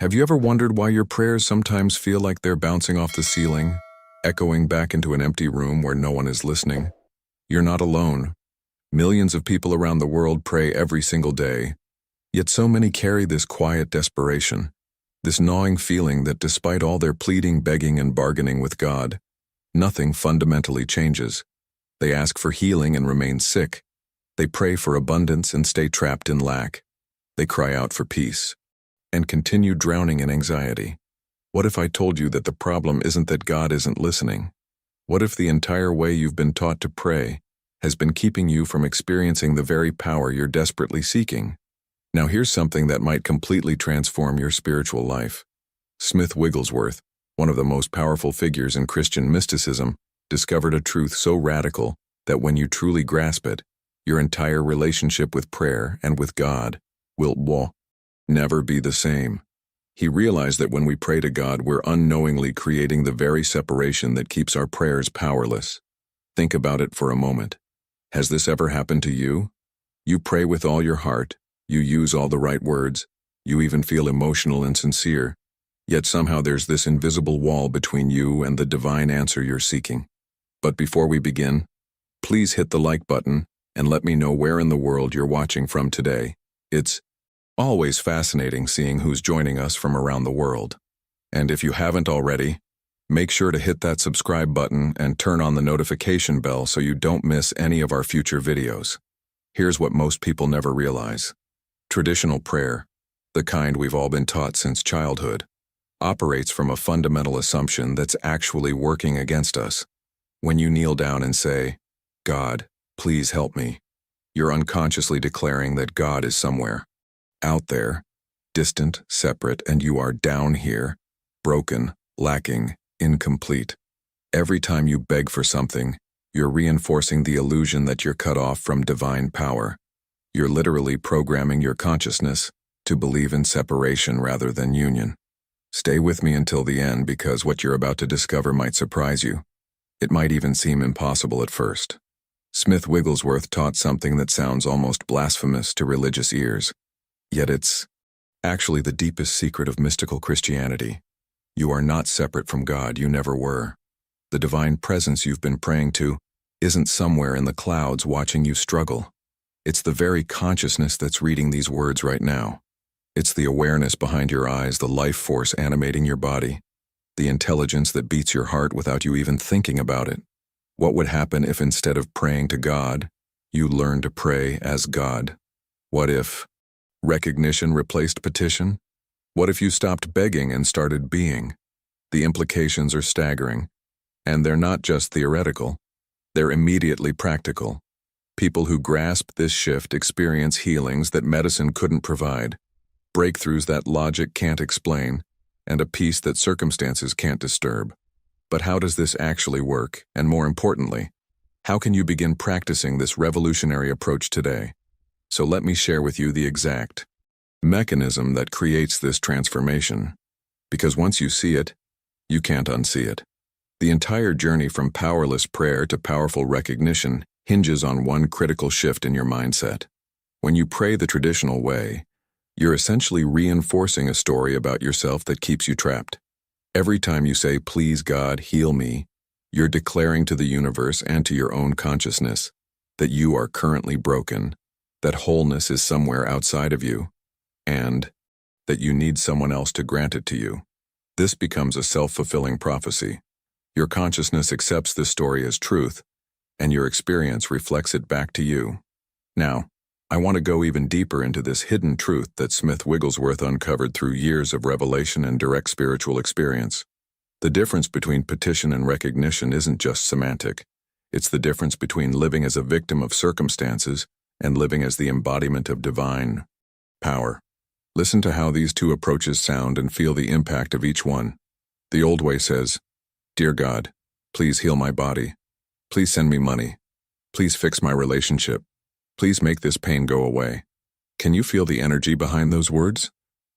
Have you ever wondered why your prayers sometimes feel like they're bouncing off the ceiling, echoing back into an empty room where no one is listening? You're not alone. Millions of people around the world pray every single day, yet so many carry this quiet desperation, this gnawing feeling that despite all their pleading, begging, and bargaining with God, nothing fundamentally changes. They ask for healing and remain sick. They pray for abundance and stay trapped in lack. They cry out for peace and continue drowning in anxiety. What if I told you that the problem isn't that God isn't listening? What if the entire way you've been taught to pray has been keeping you from experiencing the very power you're desperately seeking? Now here's something that might completely transform your spiritual life. Smith Wigglesworth, one of the most powerful figures in Christian mysticism, discovered a truth so radical that when you truly grasp it, your entire relationship with prayer and with God will never be the same. He realized that when we pray to God, we're unknowingly creating the very separation that keeps our prayers powerless. Think about it for a moment. Has this ever happened to you? You pray with all your heart, you use all the right words, you even feel emotional and sincere, yet somehow there's this invisible wall between you and the divine answer you're seeking. But before we begin, please hit the like button and let me know where in the world you're watching from today. It's always fascinating seeing who's joining us from around the world. And if you haven't already, make sure to hit that subscribe button and turn on the notification bell so you don't miss any of our future videos. Here's what most people never realize. Traditional prayer, the kind we've all been taught since childhood, operates from a fundamental assumption that's actually working against us. When you kneel down and say, "God, please help me," you're unconsciously declaring that God is somewhere out there, distant, separate, and you are down here, broken, lacking, incomplete. Every time you beg for something, you're reinforcing the illusion that you're cut off from divine power. You're literally programming your consciousness to believe in separation rather than union. Stay with me until the end because what you're about to discover might surprise you. It might even seem impossible at first. Smith Wigglesworth taught something that sounds almost blasphemous to religious ears. Yet it's actually the deepest secret of mystical Christianity. You are not separate from God, you never were. The divine presence you've been praying to isn't somewhere in the clouds watching you struggle. It's the very consciousness that's reading these words right now. It's the awareness behind your eyes, the life force animating your body, the intelligence that beats your heart without you even thinking about it. What would happen if instead of praying to God, you learned to pray as God? What if recognition replaced petition? What if you stopped begging and started being? The implications are staggering, and they're not just theoretical. They're immediately practical. People who grasp this shift experience healings that medicine couldn't provide, breakthroughs that logic can't explain, and a peace that circumstances can't disturb. But how does this actually work? And more importantly, how can you begin practicing this revolutionary approach today? So let me share with you the exact mechanism that creates this transformation. Because once you see it, you can't unsee it. The entire journey from powerless prayer to powerful recognition hinges on one critical shift in your mindset. When you pray the traditional way, you're essentially reinforcing a story about yourself that keeps you trapped. Every time you say, "Please God, heal me," you're declaring to the universe and to your own consciousness that you are currently broken, that wholeness is somewhere outside of you, and that you need someone else to grant it to you. This becomes a self-fulfilling prophecy. Your consciousness accepts this story as truth, and your experience reflects it back to you. Now, I want to go even deeper into this hidden truth that Smith Wigglesworth uncovered through years of revelation and direct spiritual experience. The difference between petition and recognition isn't just semantic. It's the difference between living as a victim of circumstances and living as the embodiment of divine power. Listen to how these two approaches sound and feel the impact of each one. The old way says, "Dear God, please heal my body. Please send me money. Please fix my relationship. Please make this pain go away." Can you feel the energy behind those words?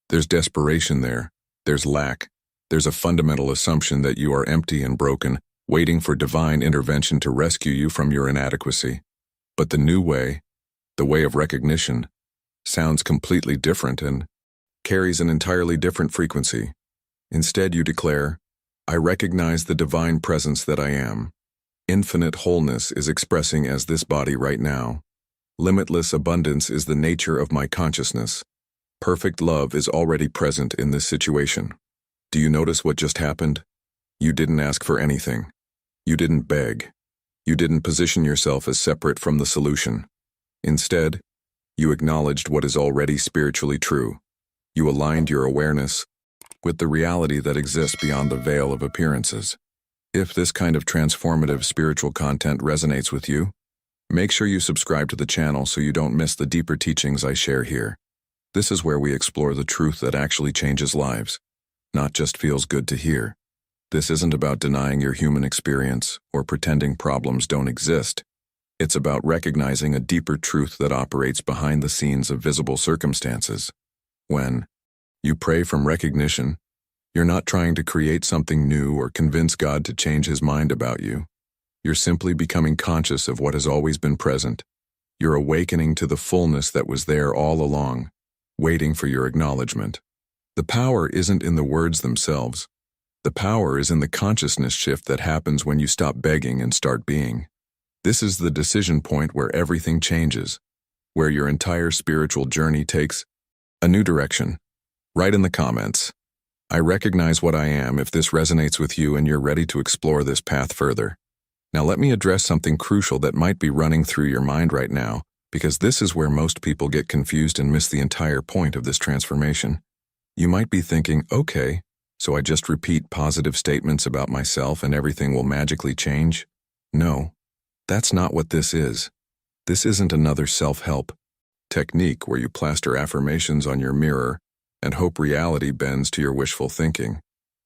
There's desperation there. There's lack. There's a fundamental assumption that you are empty and broken, waiting for divine intervention to rescue you from your inadequacy. But the new way, the way of recognition, sounds completely different and carries an entirely different frequency. Instead, you declare, I recognize the divine presence that I am. Infinite wholeness is expressing as this body right now. Limitless abundance is the nature of my consciousness. Perfect love is already present in this situation. Do you notice what just happened? You didn't ask for anything. You didn't beg. You didn't position yourself as separate from the solution. Instead, you acknowledged what is already spiritually true. You aligned your awareness with the reality that exists beyond the veil of appearances. If this kind of transformative spiritual content resonates with you, make sure you subscribe to the channel so you don't miss the deeper teachings I share here. This is where we explore the truth that actually changes lives, not just feels good to hear. This isn't about denying your human experience or pretending problems don't exist. It's about recognizing a deeper truth that operates behind the scenes of visible circumstances. When you pray from recognition, you're not trying to create something new or convince God to change his mind about you. You're simply becoming conscious of what has always been present. You're awakening to the fullness that was there all along, waiting for your acknowledgement. The power isn't in the words themselves. The power is in the consciousness shift that happens when you stop begging and start being. This is the decision point where everything changes, where your entire spiritual journey takes a new direction. Write in the comments, I recognize what I am if this resonates with you and you're ready to explore this path further. Now let me address something crucial that might be running through your mind right now, because this is where most people get confused and miss the entire point of this transformation. You might be thinking, okay, so I just repeat positive statements about myself and everything will magically change? No, that's not what this is. This isn't another self-help technique where you plaster affirmations on your mirror and hope reality bends to your wishful thinking.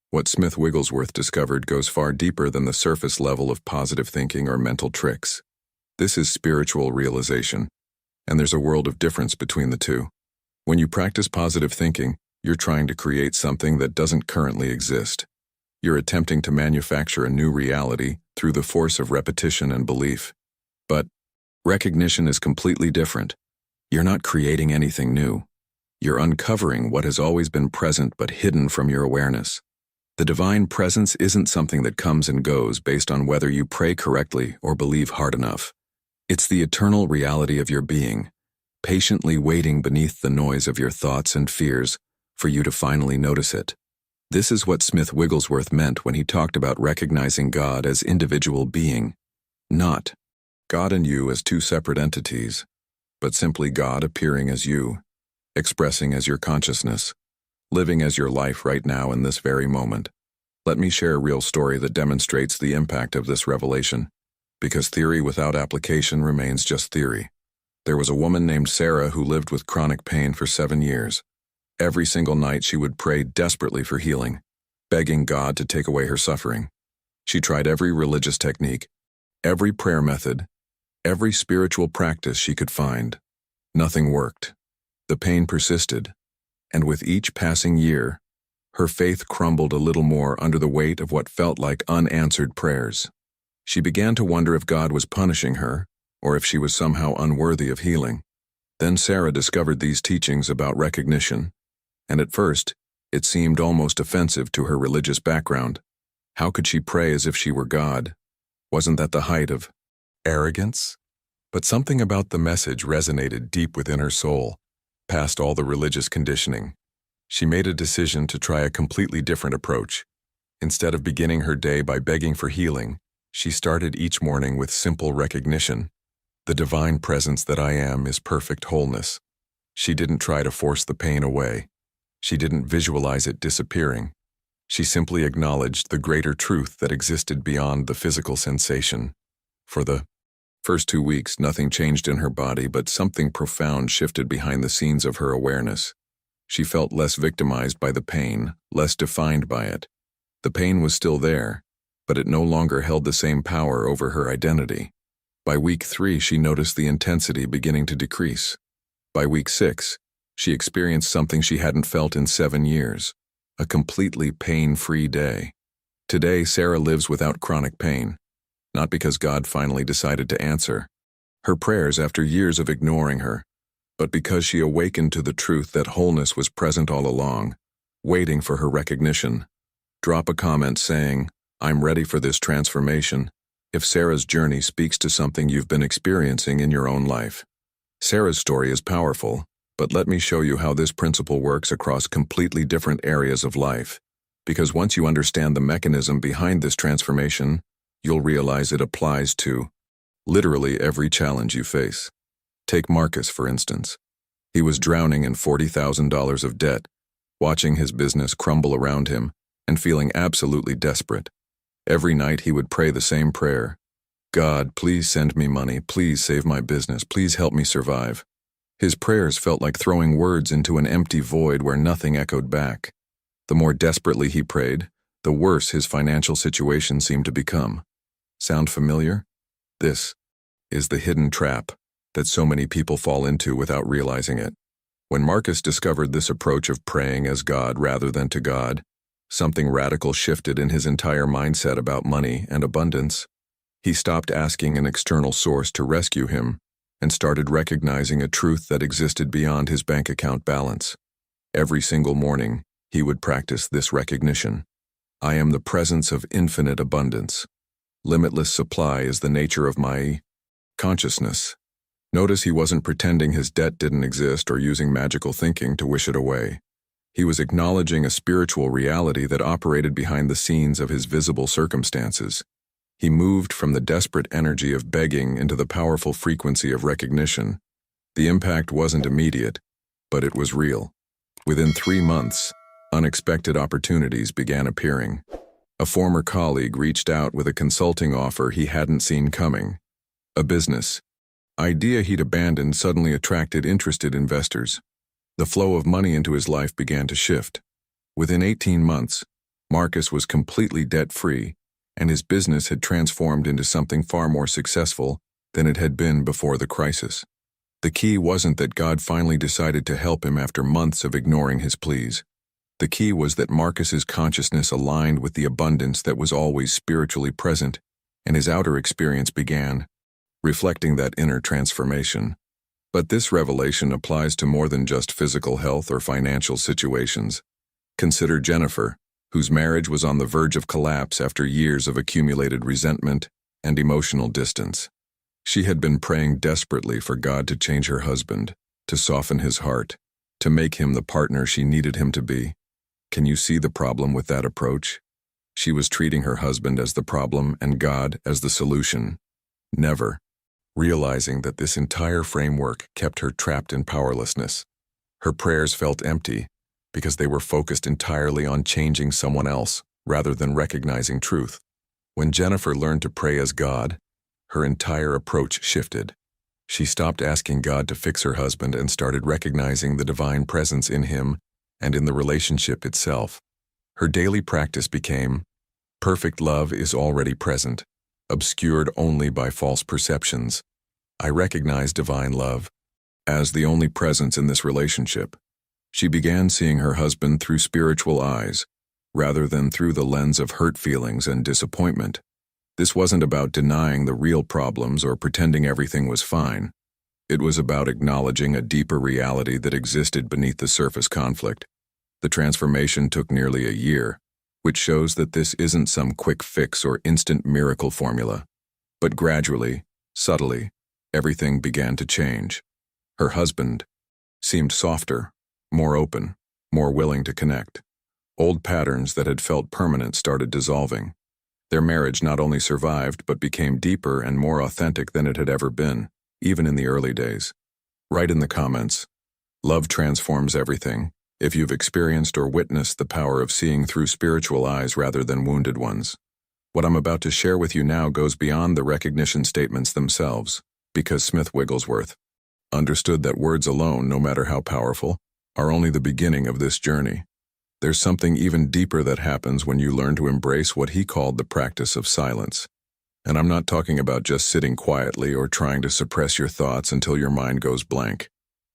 What Smith Wigglesworth discovered goes far deeper than the surface level of positive thinking or mental tricks. This is spiritual realization, and there's a world of difference between the two. When you practice positive thinking, you're trying to create something that doesn't currently exist. You're attempting to manufacture a new reality through the force of repetition and belief. But recognition is completely different. You're not creating anything new. You're uncovering what has always been present but hidden from your awareness. The divine presence isn't something that comes and goes based on whether you pray correctly or believe hard enough. It's the eternal reality of your being, patiently waiting beneath the noise of your thoughts and fears for you to finally notice it. This is what Smith Wigglesworth meant when he talked about recognizing God as individual being, not God and you as two separate entities, but simply God appearing as you, expressing as your consciousness, living as your life right now in this very moment. Let me share a real story that demonstrates the impact of this revelation, because theory without application remains just theory. There was a woman named Sarah who lived with chronic pain for 7 years. Every single night she would pray desperately for healing, begging God to take away her suffering. She tried every religious technique, every prayer method, every spiritual practice she could find. Nothing worked. The pain persisted, and with each passing year, her faith crumbled a little more under the weight of what felt like unanswered prayers. She began to wonder if God was punishing her, or if she was somehow unworthy of healing. Then Sarah discovered these teachings about recognition, and at first, it seemed almost offensive to her religious background. How could she pray as if she were God? Wasn't that the height of arrogance? But something about the message resonated deep within her soul. Past all the religious conditioning, she made a decision to try a completely different approach. Instead of beginning her day by begging for healing, she started each morning with simple recognition. The divine presence that I am is perfect wholeness. She didn't try to force the pain away. She didn't visualize it disappearing. She simply acknowledged the greater truth that existed beyond the physical sensation. For the first 2 weeks, nothing changed in her body, but something profound shifted behind the scenes of her awareness. She felt less victimized by the pain, less defined by it. The pain was still there, but it no longer held the same power over her identity. By week 3, she noticed the intensity beginning to decrease. By week 6, she experienced something she hadn't felt in 7 years, a completely pain-free day. Today, Sarah lives without chronic pain. Not because God finally decided to answer her prayers after years of ignoring her, but because she awakened to the truth that wholeness was present all along, waiting for her recognition. Drop a comment saying, "I'm ready for this transformation," if Sarah's journey speaks to something you've been experiencing in your own life. Sarah's story is powerful, but let me show you how this principle works across completely different areas of life. Because once you understand the mechanism behind this transformation, you'll realize it applies to literally every challenge you face. Take Marcus, for instance. He was drowning in $40,000 of debt, watching his business crumble around him, and feeling absolutely desperate. Every night he would pray the same prayer. "God, please send me money, please save my business, please help me survive." His prayers felt like throwing words into an empty void where nothing echoed back. The more desperately he prayed, the worse his financial situation seemed to become. Sound familiar? This is the hidden trap that so many people fall into without realizing it. When Marcus discovered this approach of praying as God rather than to God, something radical shifted in his entire mindset about money and abundance. He stopped asking an external source to rescue him and started recognizing a truth that existed beyond his bank account balance. Every single morning, he would practice this recognition. I am the presence of infinite abundance. Limitless supply is the nature of my consciousness. Notice he wasn't pretending his debt didn't exist or using magical thinking to wish it away. He was acknowledging a spiritual reality that operated behind the scenes of his visible circumstances. He moved from the desperate energy of begging into the powerful frequency of recognition. The impact wasn't immediate, but it was real. Within 3 months, unexpected opportunities began appearing. A former colleague reached out with a consulting offer he hadn't seen coming. A business idea he'd abandoned suddenly attracted interested investors. The flow of money into his life began to shift. Within 18 months, Marcus was completely debt-free, and his business had transformed into something far more successful than it had been before the crisis. The key wasn't that God finally decided to help him after months of ignoring his pleas. The key was that Marcus's consciousness aligned with the abundance that was always spiritually present, and his outer experience began reflecting that inner transformation. But this revelation applies to more than just physical health or financial situations. Consider Jennifer, whose marriage was on the verge of collapse after years of accumulated resentment and emotional distance. She had been praying desperately for God to change her husband, to soften his heart, to make him the partner she needed him to be. Can you see the problem with that approach? She was treating her husband as the problem and God as the solution. Never realizing that this entire framework kept her trapped in powerlessness. Her prayers felt empty because they were focused entirely on changing someone else rather than recognizing truth. When Jennifer learned to pray as God, her entire approach shifted. She stopped asking God to fix her husband and started recognizing the divine presence in him and in the relationship itself. Her daily practice became, perfect love is already present, obscured only by false perceptions. I recognize divine love as the only presence in this relationship. She began seeing her husband through spiritual eyes, rather than through the lens of hurt feelings and disappointment. This wasn't about denying the real problems or pretending everything was fine. It was about acknowledging a deeper reality that existed beneath the surface conflict. The transformation took nearly a year, which shows that this isn't some quick fix or instant miracle formula. But gradually, subtly, everything began to change. Her husband seemed softer, more open, more willing to connect. Old patterns that had felt permanent started dissolving. Their marriage not only survived but became deeper and more authentic than it had ever been, even in the early days. Write in the comments, "Love transforms everything," if you've experienced or witnessed the power of seeing through spiritual eyes rather than wounded ones. What I'm about to share with you now goes beyond the recognition statements themselves, because Smith Wigglesworth understood that words alone, no matter how powerful, are only the beginning of this journey. There's something even deeper that happens when you learn to embrace what he called the practice of silence. And I'm not talking about just sitting quietly or trying to suppress your thoughts until your mind goes blank.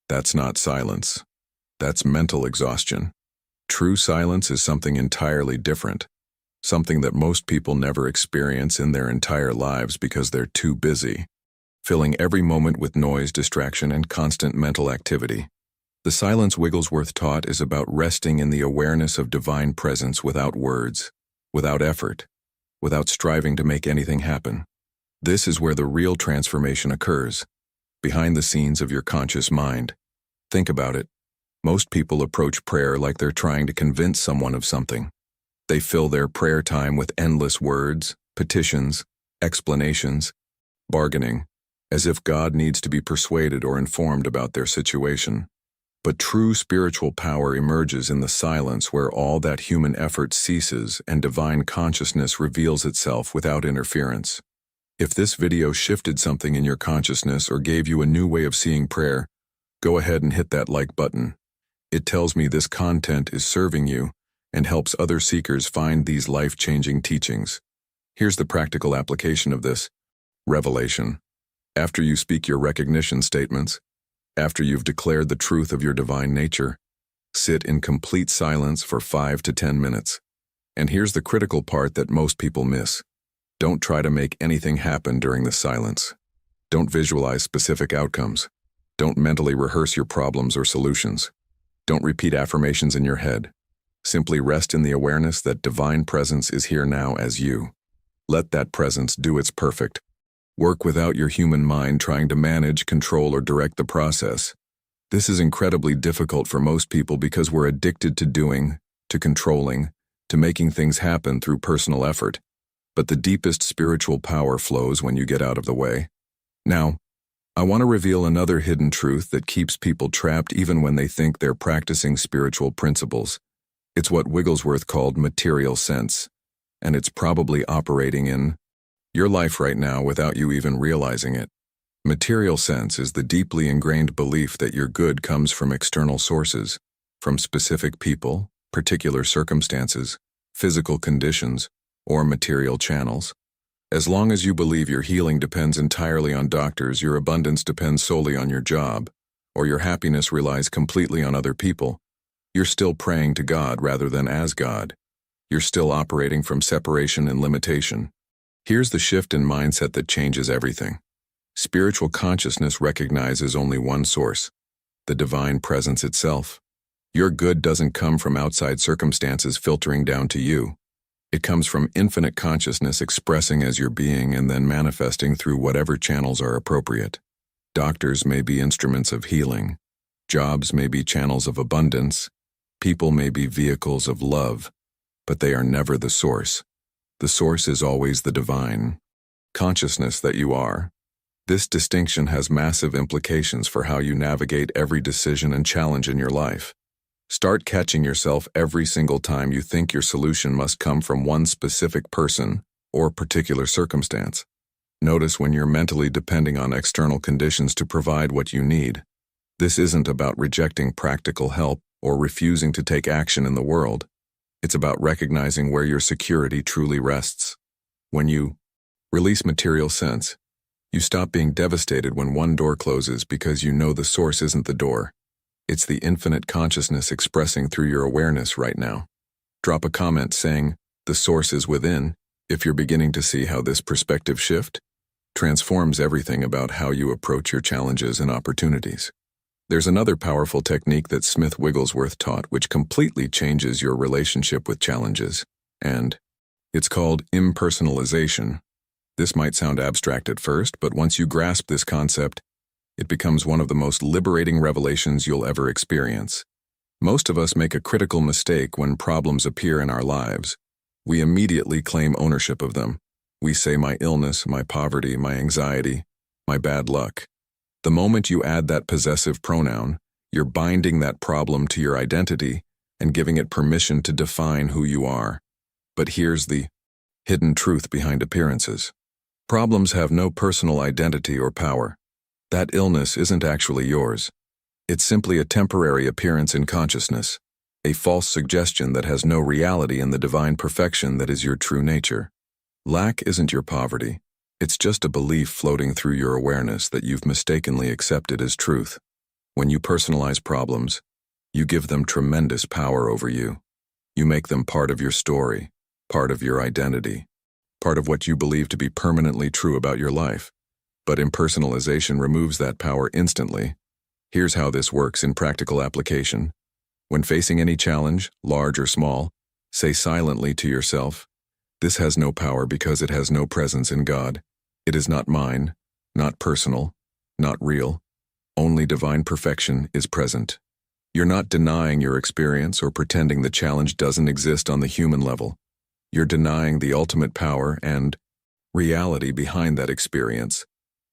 That's not silence. That's mental exhaustion. True silence is something entirely different, something that most people never experience in their entire lives because they're too busy. filling every moment with noise, distraction, and constant mental activity. The silence Wigglesworth taught is about resting in the awareness of divine presence without words, without effort, without striving to make anything happen. This is where the real transformation occurs, behind the scenes of your conscious mind. Think about it. Most people approach prayer like they're trying to convince someone of something. They fill their prayer time with endless words, petitions, explanations, bargaining, as if God needs to be persuaded or informed about their situation. But true spiritual power emerges in the silence where all that human effort ceases and divine consciousness reveals itself without interference. If this video shifted something in your consciousness or gave you a new way of seeing prayer, go ahead and hit that like button. It tells me this content is serving you and helps other seekers find these life-changing teachings. Here's the practical application of this. Revelation. After you speak your recognition statements, after you've declared the truth of your divine nature, sit in complete silence for 5 to 10 minutes. And here's the critical part that most people miss. Don't try to make anything happen during the silence. Don't visualize specific outcomes. Don't mentally rehearse your problems or solutions. Don't repeat affirmations in your head. Simply rest in the awareness that divine presence is here now as you. Let that presence do its perfect work without your human mind trying to manage, control, or direct the process. This is incredibly difficult for most people because we're addicted to doing, to controlling, to making things happen through personal effort. But the deepest spiritual power flows when you get out of the way. Now, I want to reveal another hidden truth that keeps people trapped even when they think they're practicing spiritual principles. It's what Wigglesworth called material sense, and it's probably operating in your life right now without you even realizing it. Material sense is the deeply ingrained belief that your good comes from external sources, from specific people, particular circumstances, physical conditions, or material channels. As long as you believe your healing depends entirely on doctors, your abundance depends solely on your job, or your happiness relies completely on other people, you're still praying to God rather than as God. You're still operating from separation and limitation. Here's the shift in mindset that changes everything. Spiritual consciousness recognizes only one source, the divine presence itself. Your good doesn't come from outside circumstances filtering down to you. It comes from infinite consciousness expressing as your being and then manifesting through whatever channels are appropriate. Doctors may be instruments of healing. Jobs may be channels of abundance. People may be vehicles of love, but they are never the source. The source is always the divine consciousness that you are. This distinction has massive implications for how you navigate every decision and challenge in your life. Start catching yourself every single time you think your solution must come from one specific person or particular circumstance. Notice when you're mentally depending on external conditions to provide what you need. This isn't about rejecting practical help or refusing to take action in the world. It's about recognizing where your security truly rests. When you release material sense, you stop being devastated when one door closes because you know the source isn't the door. It's the infinite consciousness expressing through your awareness right now. Drop a comment saying, "The source is within," if you're beginning to see how this perspective shift transforms everything about how you approach your challenges and opportunities. There's another powerful technique that Smith Wigglesworth taught which completely changes your relationship with challenges, and it's called impersonalization. This might sound abstract at first, but once you grasp this concept, it becomes one of the most liberating revelations you'll ever experience. Most of us make a critical mistake when problems appear in our lives. We immediately claim ownership of them. We say my illness, my poverty, my anxiety, my bad luck. The moment you add that possessive pronoun, you're binding that problem to your identity and giving it permission to define who you are. But here's the hidden truth behind appearances. Problems have no personal identity or power. That illness isn't actually yours. It's simply a temporary appearance in consciousness, a false suggestion that has no reality in the divine perfection that is your true nature. Lack isn't your poverty. It's just a belief floating through your awareness that you've mistakenly accepted as truth. When you personalize problems, you give them tremendous power over you. You make them part of your story, part of your identity, part of what you believe to be permanently true about your life. But impersonalization removes that power instantly. Here's how this works in practical application. When facing any challenge, large or small, say silently to yourself, "This has no power because it has no presence in God. It is not mine, not personal, not real. Only divine perfection is present." You're not denying your experience or pretending the challenge doesn't exist on the human level. You're denying the ultimate power and reality behind that experience.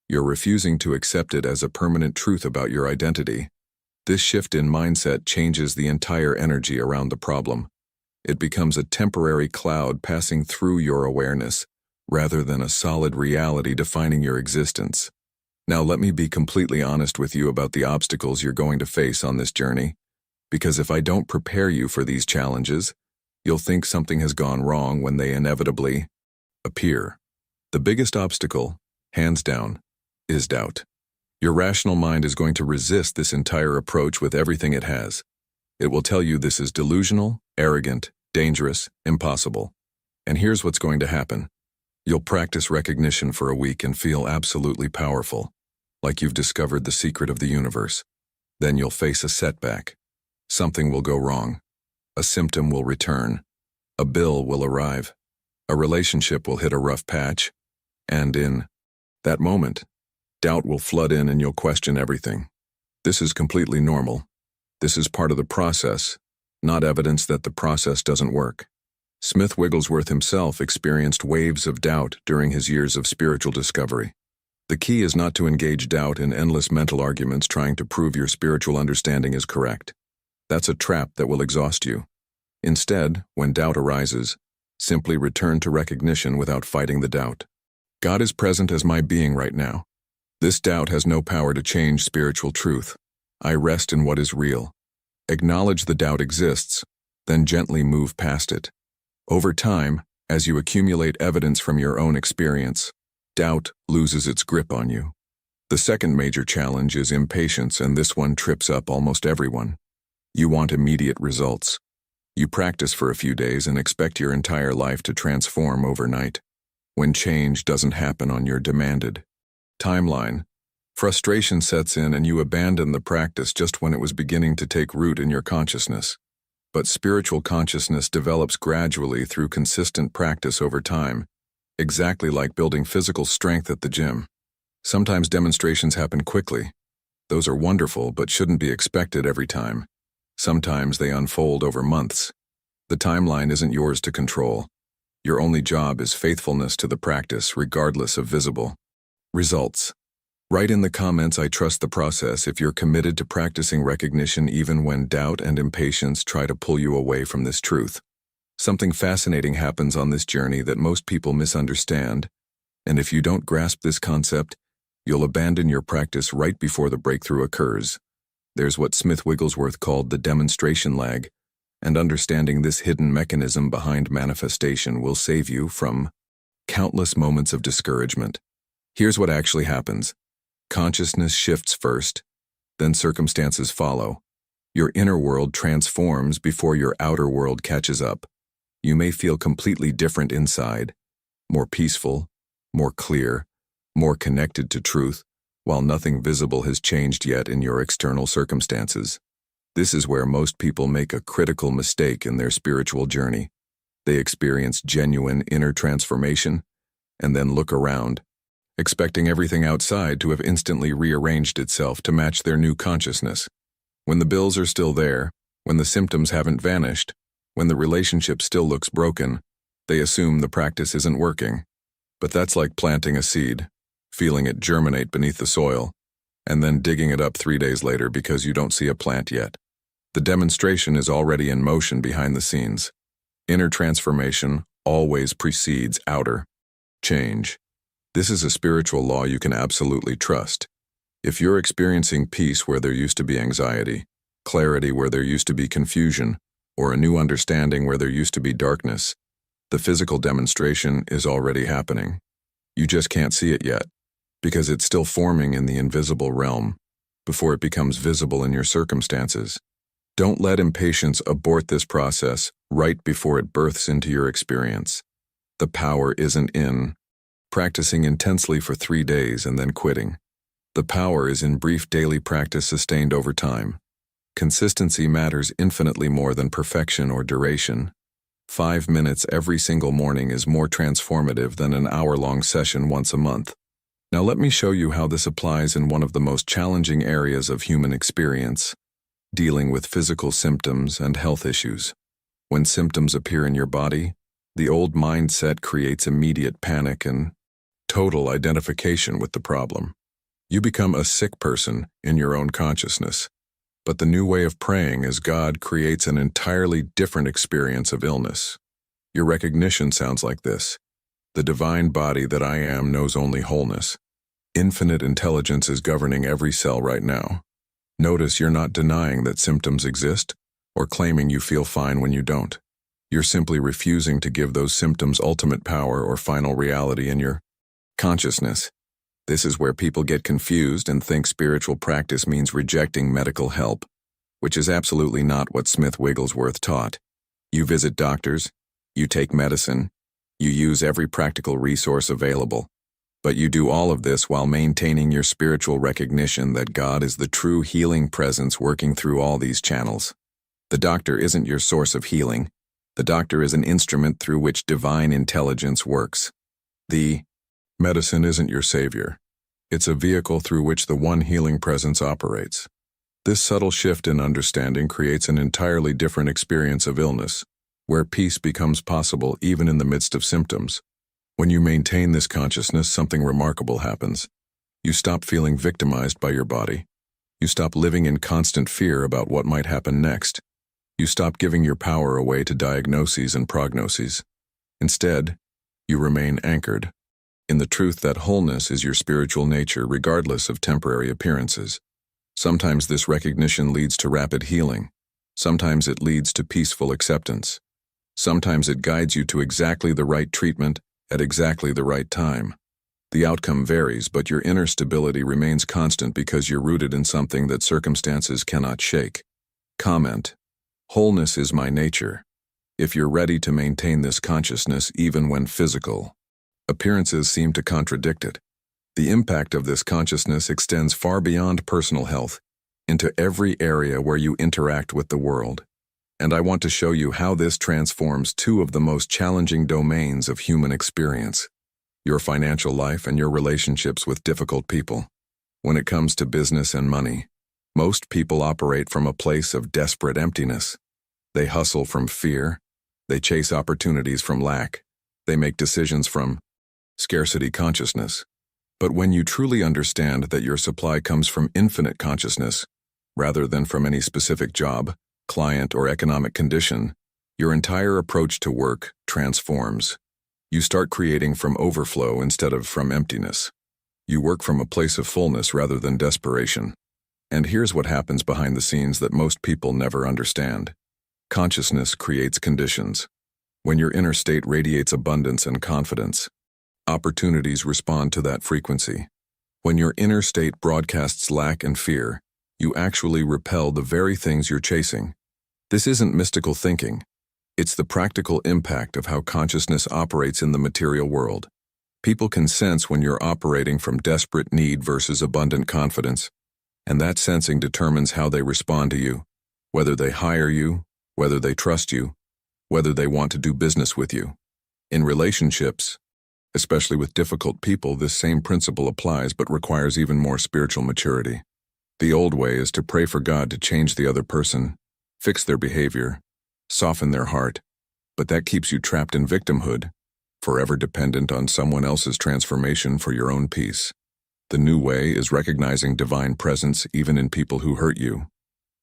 You're refusing to accept it as a permanent truth about your identity. This shift in mindset changes the entire energy around the problem. It becomes a temporary cloud passing through your awareness, rather than a solid reality defining your existence. Now let me be completely honest with you about the obstacles you're going to face on this journey, because if I don't prepare you for these challenges, you'll think something has gone wrong when they inevitably appear. The biggest obstacle, hands down, is doubt. Your rational mind is going to resist this entire approach with everything it has. It will tell you this is delusional, arrogant, dangerous, impossible. And here's what's going to happen. You'll practice recognition for a week and feel absolutely powerful, like you've discovered the secret of the universe. Then you'll face a setback. Something will go wrong. A symptom will return. A bill will arrive. A relationship will hit a rough patch. And in that moment, doubt will flood in and you'll question everything. This is completely normal. This is part of the process, not evidence that the process doesn't work. Smith Wigglesworth himself experienced waves of doubt during his years of spiritual discovery. The key is not to engage doubt in endless mental arguments trying to prove your spiritual understanding is correct. That's a trap that will exhaust you. Instead, when doubt arises, simply return to recognition without fighting the doubt. God is present as my being right now. This doubt has no power to change spiritual truth. I rest in what is real. Acknowledge the doubt exists, then gently move past it. Over time, as you accumulate evidence from your own experience, doubt loses its grip on you. The second major challenge is impatience, and this one trips up almost everyone. You want immediate results. You practice for a few days and expect your entire life to transform overnight. When change doesn't happen on your demanded timeline, frustration sets in and you abandon the practice just when it was beginning to take root in your consciousness. But spiritual consciousness develops gradually through consistent practice over time, exactly like building physical strength at the gym. Sometimes demonstrations happen quickly. Those are wonderful, but shouldn't be expected every time. Sometimes they unfold over months. The timeline isn't yours to control. Your only job is faithfulness to the practice, regardless of visible results. Write in the comments, "I trust the process," if you're committed to practicing recognition even when doubt and impatience try to pull you away from this truth. Something fascinating happens on this journey that most people misunderstand, and if you don't grasp this concept, you'll abandon your practice right before the breakthrough occurs. There's what Smith Wigglesworth called the demonstration lag, and understanding this hidden mechanism behind manifestation will save you from countless moments of discouragement. Here's what actually happens. Consciousness shifts first, then circumstances follow. Your inner world transforms before your outer world catches up. You may feel completely different inside, more peaceful, more clear, more connected to truth, while nothing visible has changed yet in your external circumstances. This is where most people make a critical mistake in their spiritual journey. They experience genuine inner transformation, and then look around, expecting everything outside to have instantly rearranged itself to match their new consciousness. When the bills are still there, when the symptoms haven't vanished, when the relationship still looks broken, they assume the practice isn't working. But that's like planting a seed, feeling it germinate beneath the soil, and then digging it up 3 days later because you don't see a plant yet. The demonstration is already in motion behind the scenes. Inner transformation always precedes outer change. This is a spiritual law you can absolutely trust. If you're experiencing peace where there used to be anxiety, clarity where there used to be confusion, or a new understanding where there used to be darkness, the physical demonstration is already happening. You just can't see it yet, because it's still forming in the invisible realm before it becomes visible in your circumstances. Don't let impatience abort this process right before it births into your experience. The power isn't in practicing intensely for 3 days and then quitting. The power is in brief daily practice sustained over time. Consistency matters infinitely more than perfection or duration. 5 minutes every single morning is more transformative than an hour-long session once a month. Now let me show you how this applies in one of the most challenging areas of human experience, dealing with physical symptoms and health issues. When symptoms appear in your body, the old mindset creates immediate panic and total identification with the problem. You become a sick person in your own consciousness. But the new way of praying as God creates an entirely different experience of illness. Your recognition sounds like this. The divine body that I am knows only wholeness. Infinite intelligence is governing every cell right now. Notice you're not denying that symptoms exist or claiming you feel fine when you don't. You're simply refusing to give those symptoms ultimate power or final reality in your consciousness. This is where people get confused and think spiritual practice means rejecting medical help, which is absolutely not what Smith Wigglesworth taught. You visit doctors, you take medicine, you use every practical resource available, but you do all of this while maintaining your spiritual recognition that God is the true healing presence working through all these channels. The doctor isn't your source of healing. The doctor is an instrument through which divine intelligence works. The medicine isn't your savior. It's a vehicle through which the one healing presence operates. This subtle shift in understanding creates an entirely different experience of illness, where peace becomes possible even in the midst of symptoms. When you maintain this consciousness, something remarkable happens. You stop feeling victimized by your body. You stop living in constant fear about what might happen next. You stop giving your power away to diagnoses and prognoses. Instead, you remain anchored in the truth that wholeness is your spiritual nature regardless of temporary appearances. Sometimes this recognition leads to rapid healing. Sometimes it leads to peaceful acceptance. Sometimes it guides you to exactly the right treatment at exactly the right time. The outcome varies, but your inner stability remains constant because you're rooted in something that circumstances cannot shake. Comment: wholeness is my nature. If you're ready to maintain this consciousness even when physical appearances seem to contradict it, the impact of this consciousness extends far beyond personal health into every area where you interact with the world. And I want to show you how this transforms two of the most challenging domains of human experience: your financial life and your relationships with difficult people. When it comes to business and money, most people operate from a place of desperate emptiness. They hustle from fear. They chase opportunities from lack. They make decisions from scarcity consciousness. But when you truly understand that your supply comes from infinite consciousness, rather than from any specific job, client, or economic condition, your entire approach to work transforms. You start creating from overflow instead of from emptiness. You work from a place of fullness rather than desperation. And here's what happens behind the scenes that most people never understand. Consciousness creates conditions. When your inner state radiates abundance and confidence, opportunities respond to that frequency. When your inner state broadcasts lack and fear, you actually repel the very things you're chasing. This isn't mystical thinking. It's the practical impact of how consciousness operates in the material world. People can sense when you're operating from desperate need versus abundant confidence, and that sensing determines how they respond to you, whether they hire you, whether they trust you, whether they want to do business with you. In relationships, especially with difficult people, this same principle applies but requires even more spiritual maturity. The old way is to pray for God to change the other person, fix their behavior, soften their heart, but that keeps you trapped in victimhood, forever dependent on someone else's transformation for your own peace. The new way is recognizing divine presence even in people who hurt you.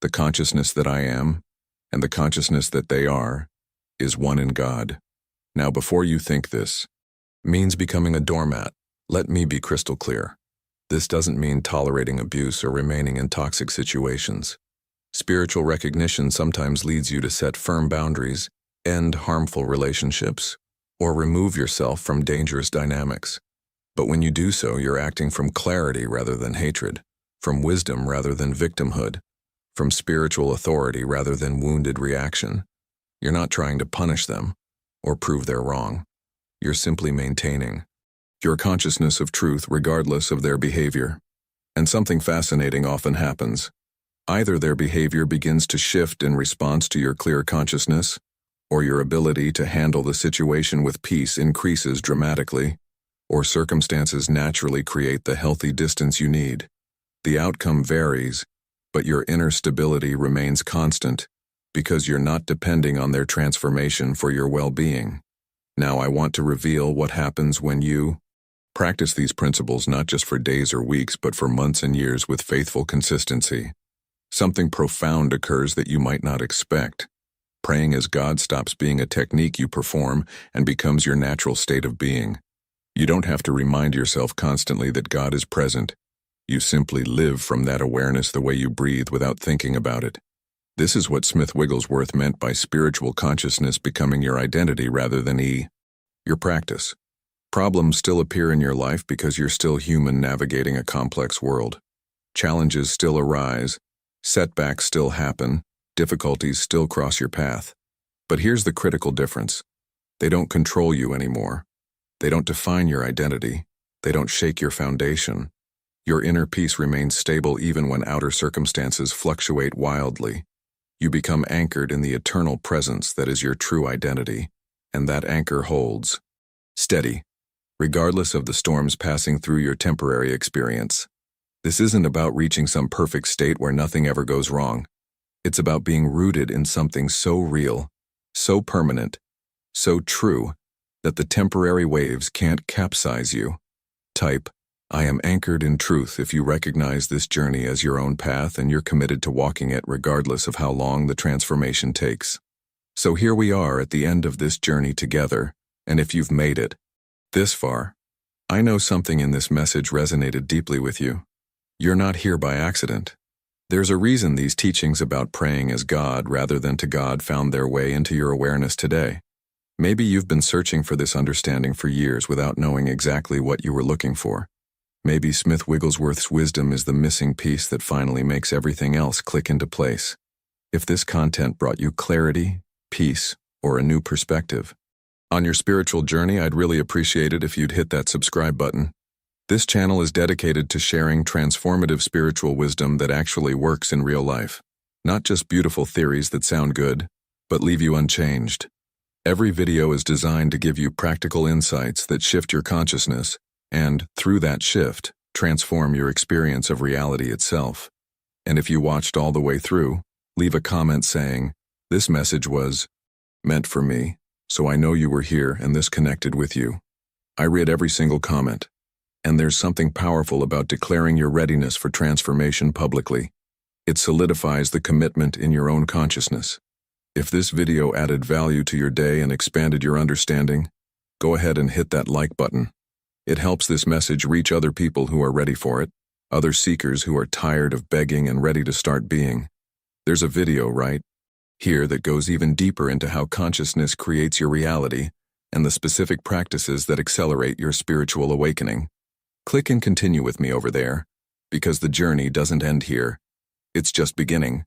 The consciousness that I am, and the consciousness that they are, is one in God. Now, before you think this means becoming a doormat, let me be crystal clear. This doesn't mean tolerating abuse or remaining in toxic situations. Spiritual recognition sometimes leads you to set firm boundaries, end harmful relationships, or remove yourself from dangerous dynamics. But when you do so, you're acting from clarity rather than hatred, from wisdom rather than victimhood, from spiritual authority rather than wounded reaction. You're not trying to punish them or prove they're wrong. You're simply maintaining your consciousness of truth regardless of their behavior. And something fascinating often happens. Either their behavior begins to shift in response to your clear consciousness, or your ability to handle the situation with peace increases dramatically, or circumstances naturally create the healthy distance you need. The outcome varies, but your inner stability remains constant because you're not depending on their transformation for your well-being. Now I want to reveal what happens when you practice these principles not just for days or weeks, but for months and years with faithful consistency. Something profound occurs that you might not expect. Praying as God stops being a technique you perform and becomes your natural state of being. You don't have to remind yourself constantly that God is present. You simply live from that awareness the way you breathe without thinking about it. This is what Smith Wigglesworth meant by spiritual consciousness becoming your identity rather than your practice. Problems still appear in your life because you're still human navigating a complex world. Challenges still arise, setbacks still happen, difficulties still cross your path. But here's the critical difference. They don't control you anymore. They don't define your identity. They don't shake your foundation. Your inner peace remains stable even when outer circumstances fluctuate wildly. You become anchored in the eternal presence that is your true identity, and that anchor holds steady, regardless of the storms passing through your temporary experience. This isn't about reaching some perfect state where nothing ever goes wrong. It's about being rooted in something so real, so permanent, so true, that the temporary waves can't capsize you. Type, I am anchored in truth if you recognize this journey as your own path and you're committed to walking it regardless of how long the transformation takes. So here we are at the end of this journey together, and if you've made it this far, I know something in this message resonated deeply with you. You're not here by accident. There's a reason these teachings about praying as God rather than to God found their way into your awareness today. Maybe you've been searching for this understanding for years without knowing exactly what you were looking for. Maybe Smith Wigglesworth's wisdom is the missing piece that finally makes everything else click into place. If this content brought you clarity, peace, or a new perspective on your spiritual journey, I'd really appreciate it if you'd hit that subscribe button. This channel is dedicated to sharing transformative spiritual wisdom that actually works in real life. Not just beautiful theories that sound good, but leave you unchanged. Every video is designed to give you practical insights that shift your consciousness and, through that shift, transform your experience of reality itself. And if you watched all the way through, leave a comment saying, "This message was meant for me, so I know you were here and this connected with you." I read every single comment. And there's something powerful about declaring your readiness for transformation publicly. It solidifies the commitment in your own consciousness. If this video added value to your day and expanded your understanding, go ahead and hit that like button. It helps this message reach other people who are ready for it, other seekers who are tired of begging and ready to start being. There's a video right here that goes even deeper into how consciousness creates your reality and the specific practices that accelerate your spiritual awakening. Click and continue with me over there, because the journey doesn't end here. It's just beginning.